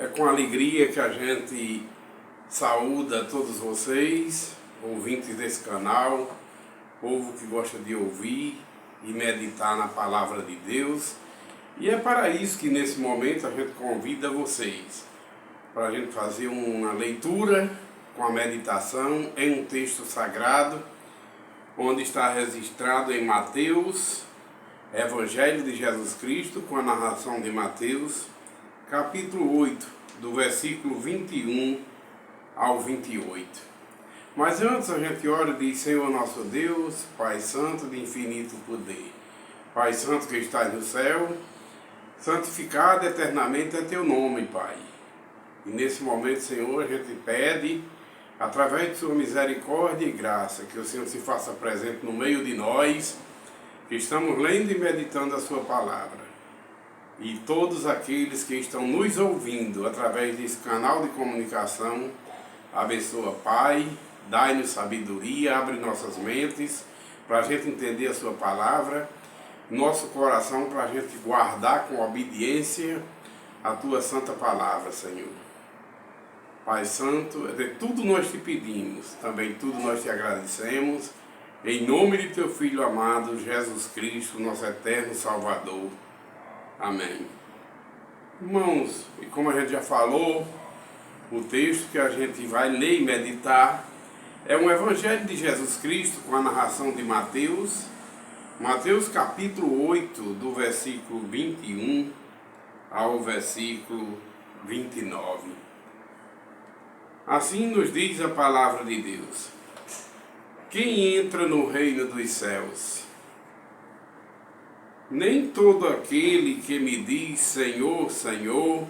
É com alegria que a gente saúda todos vocês, ouvintes desse canal, povo que gosta de ouvir e meditar na palavra de Deus. E é para isso que nesse momento a gente convida vocês para a gente fazer uma leitura com a meditação em um texto sagrado, onde está registrado em Mateus, Evangelho de Jesus Cristo, com a narração de Mateus, capítulo 8, do versículo 21 ao 28. Mas antes a gente ora e diz: Senhor nosso Deus, Pai Santo de infinito poder, Pai Santo que estás no céu, santificado eternamente é teu nome, Pai. E nesse momento, Senhor, a gente pede, através de sua misericórdia e graça, que o Senhor se faça presente no meio de nós, que estamos lendo e meditando a sua palavra. E todos aqueles que estão nos ouvindo através desse canal de comunicação, abençoa, Pai, dai-nos sabedoria, abre nossas mentes para a gente entender a sua palavra, nosso coração para a gente guardar com obediência a tua santa palavra, Senhor. Pai Santo, de tudo nós te pedimos, também tudo nós te agradecemos, em nome de teu Filho amado, Jesus Cristo, nosso eterno Salvador. Amém. Irmãos, e como a gente já falou, o texto que a gente vai ler e meditar é um Evangelho de Jesus Cristo com a narração de Mateus, Mateus capítulo 8, do versículo 21 ao versículo 29. Assim nos diz a palavra de Deus: quem entra no reino dos céus? Nem todo aquele que me diz Senhor, Senhor,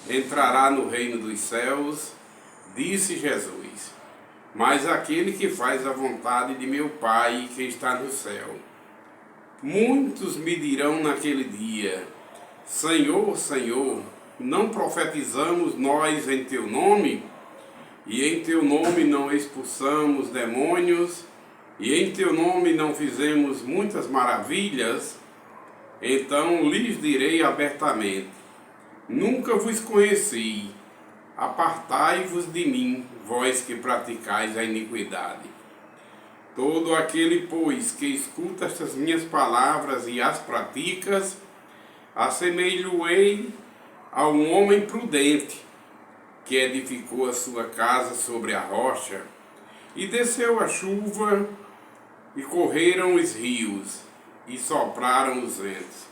entrará no reino dos céus, disse Jesus, mas aquele que faz a vontade de meu Pai que está no céu. Muitos me dirão naquele dia: Senhor, Senhor, não profetizamos nós em teu nome? E em teu nome não expulsamos demônios? E em teu nome não fizemos muitas maravilhas? Então lhes direi abertamente: nunca vos conheci, apartai-vos de mim, vós que praticais a iniquidade. Todo aquele, pois, que escuta estas minhas palavras e as praticas, assemelho-ei a um homem prudente, que edificou a sua casa sobre a rocha, e desceu a chuva, e correram os rios, e sopraram os ventos,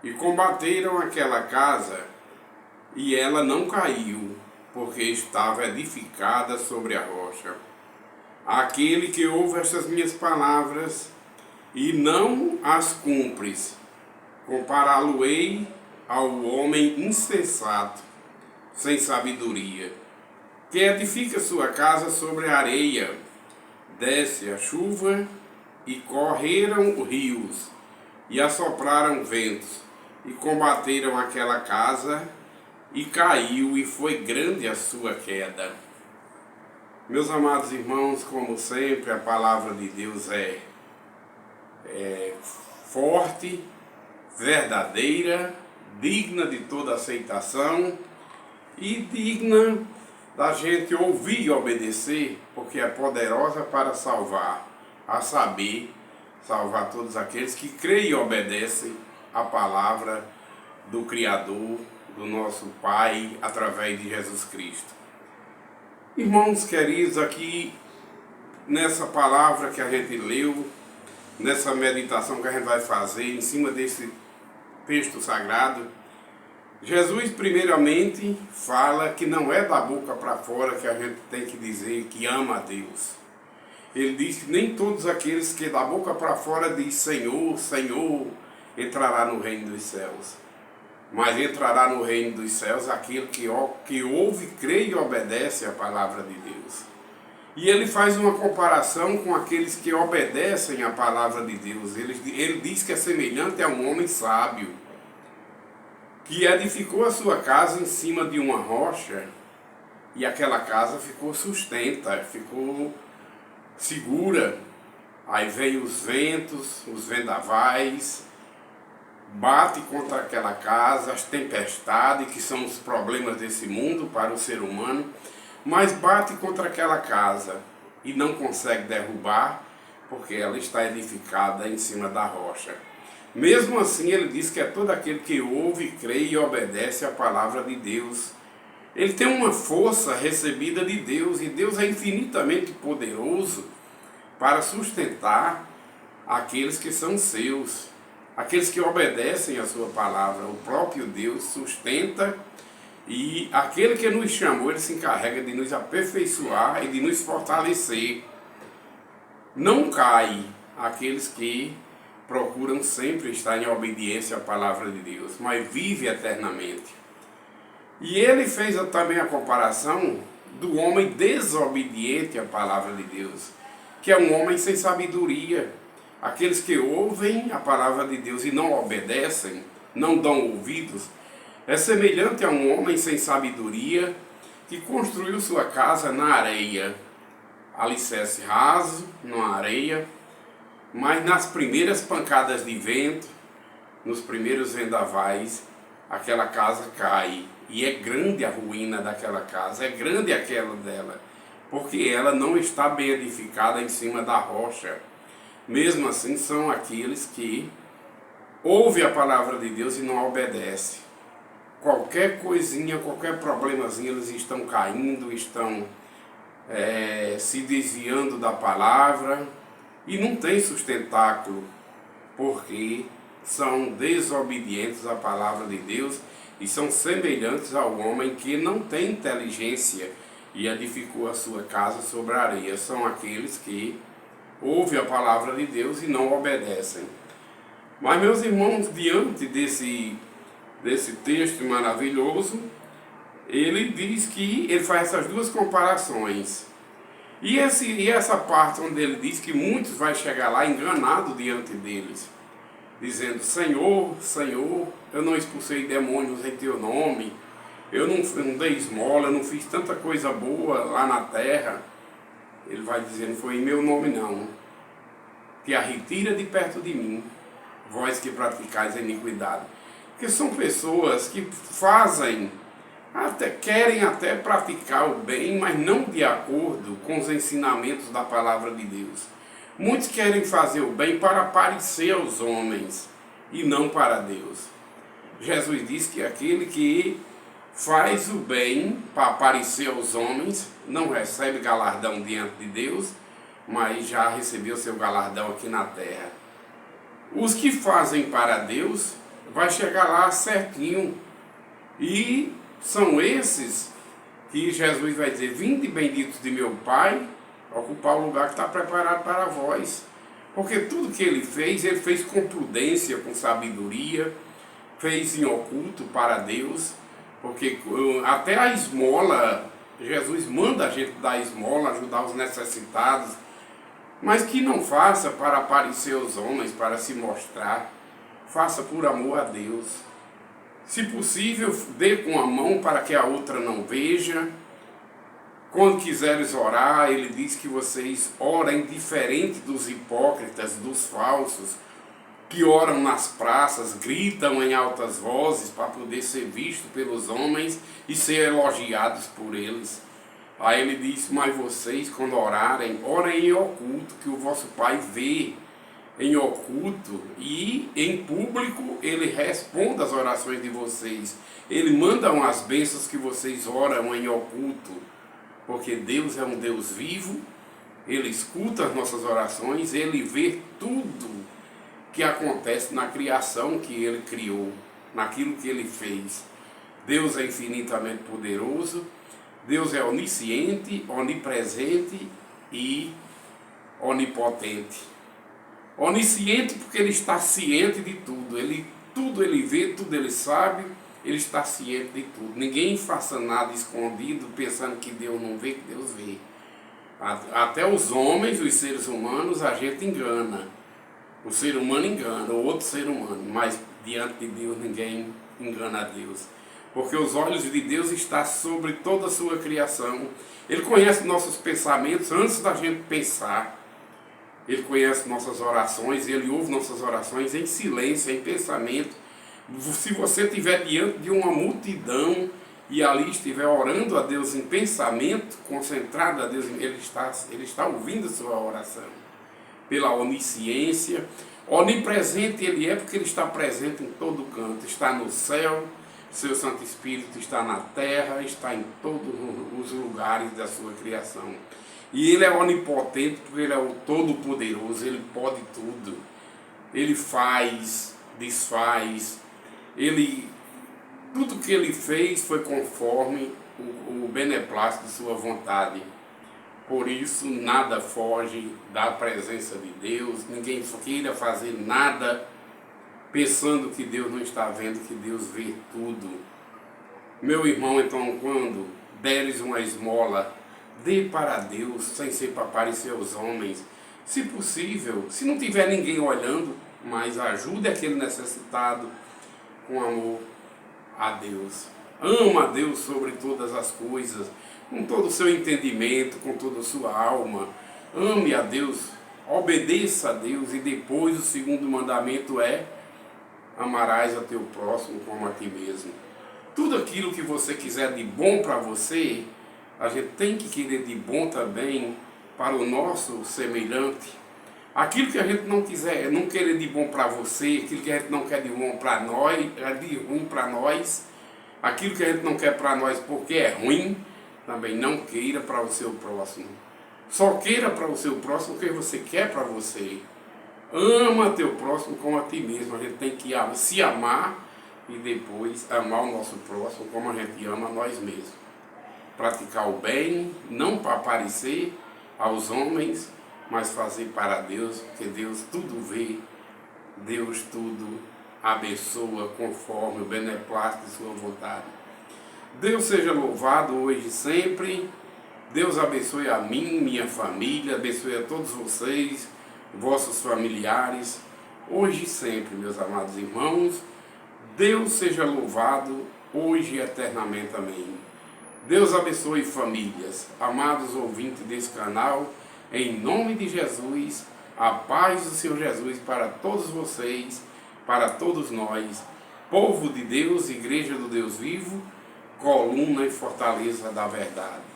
e combateram aquela casa, e ela não caiu, porque estava edificada sobre a rocha. Aquele que ouve estas minhas palavras, e não as cumpres, compará-lo-ei ao homem insensato, sem sabedoria, que edifica sua casa sobre a areia. Desce a chuva, e correram rios, e assopraram ventos, e combateram aquela casa, e caiu, e foi grande a sua queda. Meus amados irmãos, como sempre, a palavra de Deus é forte, verdadeira, digna de toda aceitação e digna da gente ouvir e obedecer, porque é poderosa para salvar, a saber, salvar todos aqueles que creem e obedecem a palavra do Criador, do nosso Pai, através de Jesus Cristo. Irmãos queridos, aqui nessa palavra que a gente leu, nessa meditação que a gente vai fazer em cima desse texto sagrado, Jesus primeiramente fala que não é da boca para fora que a gente tem que dizer que ama a Deus. Ele diz que nem todos aqueles que da boca para fora diz Senhor, Senhor, entrará no reino dos céus. Mas entrará no reino dos céus aquele que ouve, crê e obedece a palavra de Deus. E ele faz uma comparação com aqueles que obedecem a palavra de Deus. Ele diz que é semelhante a um homem sábio, que edificou a sua casa em cima de uma rocha, e aquela casa ficou sustenta, ficou segura. Aí veio os ventos, os vendavais, bate contra aquela casa, as tempestades, que são os problemas desse mundo para o ser humano, mas bate contra aquela casa e não consegue derrubar, porque ela está edificada em cima da rocha. Mesmo assim, ele diz que é todo aquele que ouve, crê e obedece à palavra de Deus. Ele tem uma força recebida de Deus, e Deus é infinitamente poderoso para sustentar aqueles que são seus, aqueles que obedecem a sua palavra. O próprio Deus sustenta, e aquele que nos chamou, ele se encarrega de nos aperfeiçoar e de nos fortalecer. Não cai aqueles que procuram sempre estar em obediência à palavra de Deus, mas vive eternamente. E ele fez também a comparação do homem desobediente à palavra de Deus, que é um homem sem sabedoria. Aqueles que ouvem a palavra de Deus e não obedecem, não dão ouvidos, é semelhante a um homem sem sabedoria que construiu sua casa na areia, alicerce raso, na areia, mas nas primeiras pancadas de vento, nos primeiros vendavais, aquela casa cai. E é grande a ruína daquela casa, é grande a queda dela, porque ela não está bem edificada em cima da rocha. Mesmo assim, são aqueles que ouvem a palavra de Deus e não obedecem. Qualquer coisinha, qualquer problemazinho, eles estão caindo, estão se desviando da palavra e não tem sustentáculo, porque são desobedientes à palavra de Deus e são semelhantes ao homem que não tem inteligência e edificou a sua casa sobre a areia. São aqueles que ouvem a palavra de Deus e não obedecem. Mas, meus irmãos, diante desse texto maravilhoso, ele diz que ele faz essas duas comparações. E essa parte onde ele diz que muitos vão chegar lá enganado diante deles, dizendo: Senhor, Senhor, eu não expulsei demônios em teu nome, eu não dei esmola, eu não fiz tanta coisa boa lá na terra. Ele vai dizendo: foi em meu nome não, que a retira de perto de mim, vós que praticais a iniquidade. Porque são pessoas que querem até praticar o bem, mas não de acordo com os ensinamentos da palavra de Deus. Muitos querem fazer o bem para aparecer aos homens e não para Deus. Jesus diz que aquele que faz o bem para aparecer aos homens não recebe galardão diante de Deus, mas já recebeu seu galardão aqui na terra. Os que fazem para Deus vai chegar lá certinho, e são esses que Jesus vai dizer: vinde benditos de meu Pai, ocupar o lugar que está preparado para vós. Porque tudo que ele fez com prudência, com sabedoria, fez em oculto para Deus. Porque até a esmola, Jesus manda a gente dar a esmola, ajudar os necessitados, mas que não faça para aparecer aos homens, para se mostrar. Faça por amor a Deus. Se possível, dê com a mão para que a outra não veja. Quando quiseres orar, ele diz que vocês orem diferente dos hipócritas, dos falsos, que oram nas praças, gritam em altas vozes para poder ser visto pelos homens e ser elogiados por eles. Aí ele diz: mas vocês, quando orarem, orem em oculto, que o vosso Pai vê em oculto, e em público ele responde às orações de vocês. Ele manda as bênçãos que vocês oram em oculto, porque Deus é um Deus vivo, ele escuta as nossas orações, ele vê tudo que acontece na criação que ele criou, naquilo que ele fez. Deus é infinitamente poderoso, Deus é onisciente, onipresente e onipotente. Onisciente porque ele está ciente de tudo, tudo ele vê, tudo ele sabe, ele está ciente de tudo. Ninguém faça nada escondido pensando que Deus não vê, que Deus vê. Até os homens, os seres humanos, a gente engana. O ser humano engana, o outro ser humano, mas diante de Deus ninguém engana a Deus. Porque os olhos de Deus estão sobre toda a sua criação. Ele conhece nossos pensamentos antes da gente pensar. Ele conhece nossas orações, Ele ouve nossas orações em silêncio, em pensamento. Se você estiver diante de uma multidão e ali estiver orando a Deus em pensamento, concentrado a Deus, Ele está ouvindo a sua oração. Pela onisciência, onipresente Ele é porque Ele está presente em todo canto, está no céu, seu Santo Espírito está na terra, está em todos os lugares da sua criação. E Ele é onipotente porque Ele é o Todo-Poderoso, Ele pode tudo. Ele faz, desfaz, tudo que Ele fez foi conforme o beneplácito de sua vontade. Por isso, nada foge da presença de Deus, ninguém queira fazer nada pensando que Deus não está vendo, que Deus vê tudo. Meu irmão, então, quando deres uma esmola, dê para Deus, sem ser para aparecer aos homens. Se possível, se não tiver ninguém olhando, mas ajude aquele necessitado com amor a Deus. Ama a Deus sobre todas as coisas, com todo o seu entendimento, com toda a sua alma. Ame a Deus, obedeça a Deus, e depois o segundo mandamento é: amarás a teu próximo como a ti mesmo. Tudo aquilo que você quiser de bom para você, a gente tem que querer de bom também para o nosso semelhante. Aquilo que a gente não quiser, não querer de bom para você, aquilo que a gente não quer de bom para nós, é de ruim para nós, aquilo que a gente não quer para nós porque é ruim, também não queira para o seu próximo. Só queira para o seu próximo o que você quer para você. Ama teu próximo como a ti mesmo. A gente tem que se amar e depois amar o nosso próximo como a gente ama a nós mesmos. Praticar o bem, não para aparecer aos homens, mas fazer para Deus, porque Deus tudo vê, Deus tudo abençoa conforme o beneplácito de sua vontade. Deus seja louvado hoje e sempre. Deus abençoe a mim, minha família, abençoe a todos vocês, vossos familiares, hoje e sempre, meus amados irmãos. Deus seja louvado hoje e eternamente. Amém. Deus abençoe famílias, amados ouvintes desse canal, em nome de Jesus, a paz do Senhor Jesus para todos vocês, para todos nós, povo de Deus, igreja do Deus vivo, coluna e fortaleza da verdade.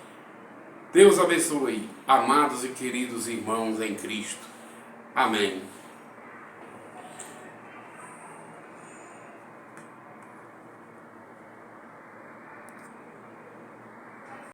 Deus abençoe, amados e queridos irmãos em Cristo. Amém.